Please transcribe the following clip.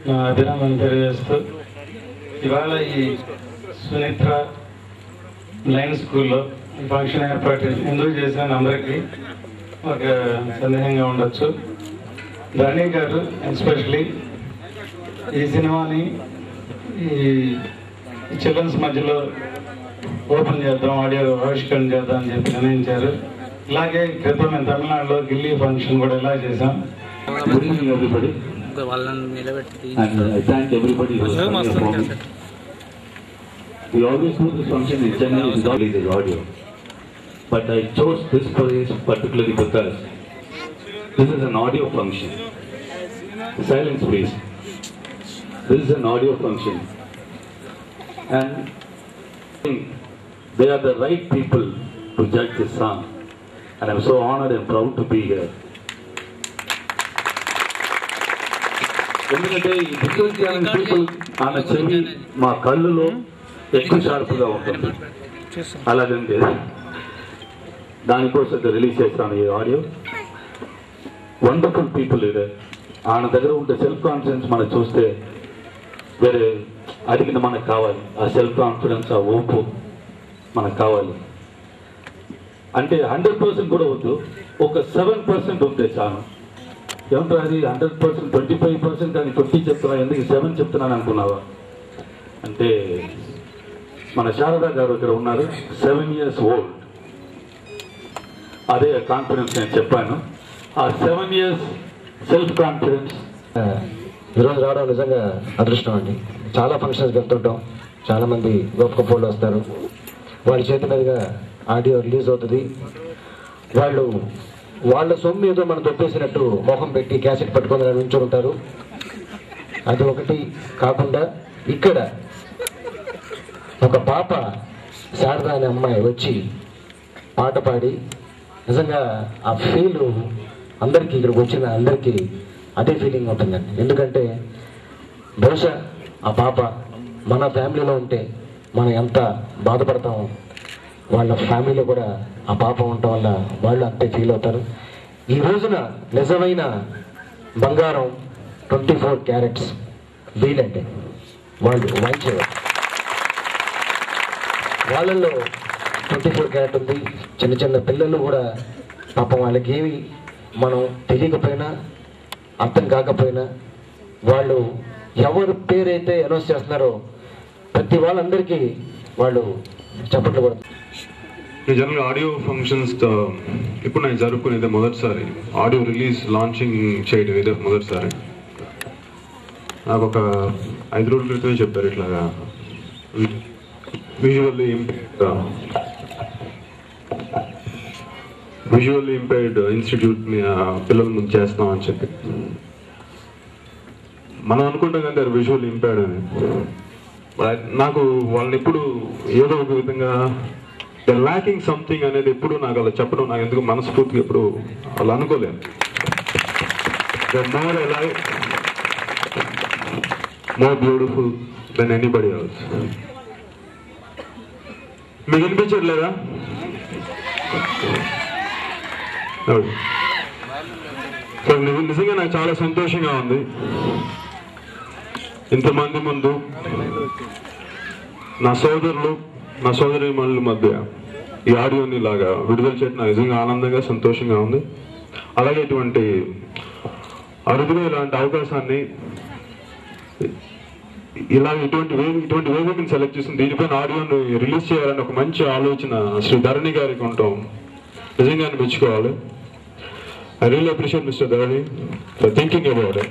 నా అభినందన తెలియజేస్తూ ఇవాళ ఈ సునిత్ర లైన్ స్కూల్లో ఈ ఫంక్షన్ ఏర్పాటు ఎందుకు చేశాను అందరికీ ఒక సందేహంగా ఉండొచ్చు. ధరణి గారు ఎస్పెషలీ ఈ సినిమాని ఈ చిల్డ్రన్స్ మధ్యలో ఓపెన్ చేద్దాం, ఆడియో ఆవిష్కరణ చేద్దాం అని చెప్పి నిర్ణయించారు. ఇలాగే క్రితం మేము తమిళనాడులో గిల్లీ ఫంక్షన్ కూడా ఇలా చేసాం. Good evening, everybody. And I thank everybody who is coming for me. We always do this function in Chennai is always the audio. But I chose this place particularly because this is an audio function. Silence, please. This is an audio function. And they are the right people to judge this song. And I'm so honored and proud to be here. ఎందుకంటే ఈ different talent people ఆమె చెవి మా కళ్ళులో ఎక్కువ షార్ప్గా ఉంటుంది. అలాగంటే దానికోసం రిలీజ్ చేస్తాను ఈ ఆడియో. వండర్ఫుల్ పీపుల్ ఇది. ఆమె దగ్గర ఉండే సెల్ఫ్ కాన్ఫిడెన్స్ మనం చూస్తే వేరే అడిగిన మనకు కావాలి. ఆ సెల్ఫ్ కాన్ఫిడెన్స్, ఆ ఓపు మనకు కావాలి. అంటే 100% కూడా వద్దు, ఒక 7% ఉంటే చాలు. ఏమంటారు అది 100%, 25% కానీ 20 చెప్తున్నా, ఎందుకు 7 చెప్తున్నాను అనుకున్నావా అంటే మన శారదా గారు ఇక్కడ ఉన్నారు, 7 years old. అదే కాన్ఫిడెన్స్ నేను చెప్పాను. ఆ 7 years సెల్ఫ్ కాన్ఫిడెన్స్ ఈరోజు రావడం నిజంగా అదృష్టం అండి. చాలా ఫంక్షన్స్ వెళ్తుంటాం, చాలామంది గొప్ప గొప్ప వాళ్ళు వస్తారు, వాళ్ళ చేతి మీదుగా ఆడియో రిలీజ్ అవుతుంది. వాళ్ళ సొమ్ము ఏదో మనం దొప్పేసినట్టు మొహం పెట్టి క్యాసెట్ పట్టుకొని నుంచో ఉంటారు. అది ఒకటి కాకుండా ఇక్కడ ఒక పాప శారదా అనే అమ్మాయి వచ్చి పాట పాడి నిజంగా ఆ ఫీల్ అందరికీ ఇక్కడికి వచ్చిన అందరికీ అదే ఫీలింగ్ ఉంటుందండి. ఎందుకంటే బహుశా ఆ పాప మన ఫ్యామిలీలో ఉంటే మనం ఎంత బాధపడతామో వాళ్ళ ఫ్యామిలీలో కూడా ఆ పాప ఉండటం వల్ల వాళ్ళు అంతే ఫీల్ అవుతారు. ఈ రోజున నిజమైన బంగారం 24 carats వీలంటే వాళ్ళు వాయించేవారు. వాళ్ళల్లో 24 carat ఉంది. చిన్న చిన్న పిల్లలు కూడా పాపం వాళ్ళకి ఏమి మనం తెలియకపోయినా అర్థం కాకపోయినా వాళ్ళు ఎవరు పేరైతే అనౌన్స్ చేస్తున్నారో ప్రతి వాళ్ళందరికీ వాళ్ళు చప్పట్లు కూడా. నేను జనరల్గా ఆడియో ఫంక్షన్స్ ఇప్పుడు నేను జరుపుకునేది మొదటిసారి, ఆడియో రిలీజ్ లాంచింగ్ చేయడం ఇదే మొదటిసారి. నాకు ఒక 5 రోజుల క్రితమే చెప్పారు ఇట్లాగా విజువల్లీ ఇంపైర్డ్ ఇన్స్టిట్యూట్ పిల్లల ముందు చేస్తాం అని చెప్పి. మనం అనుకుంటాం కదా విజువల్ ఇంపైర్డ్ అని. నాకు వాళ్ళని ఎప్పుడు ఏదో ఒక విధంగా ల్యాకింగ్ సంథింగ్ అనేది ఎప్పుడు నాకు అలా చెప్పడం నాకు ఎందుకు మనస్ఫూర్తిగా ఎప్పుడు అలా అనుకోలేను. More alive, more beautiful than anybody else. మీకు వినిపించట్లేదా? సో నిజంగా నాకు చాలా సంతోషంగా ఉంది ఇంతమంది ముందు నా సోదరులు నా సోదరీమణుల మధ్య ఈ ఆడియోని ఇలాగా విడుదల చేయడం నాకు నిజంగా ఆనందంగా సంతోషంగా ఉంది. అలాగే ఇటువంటి అరుదుగా ఇలాంటి అవకాశాన్ని ఇటువంటి వేదికని సెలెక్ట్ చేసింది, దీనిపైన ఆడియోని రిలీజ్ చేయాలని ఒక మంచి ఆలోచన శ్రీ ధరణి గారికి ఉండటం నిజంగానే మెచ్చుకోవాలి. I really appreciate Mr. Dharani for thinking about it.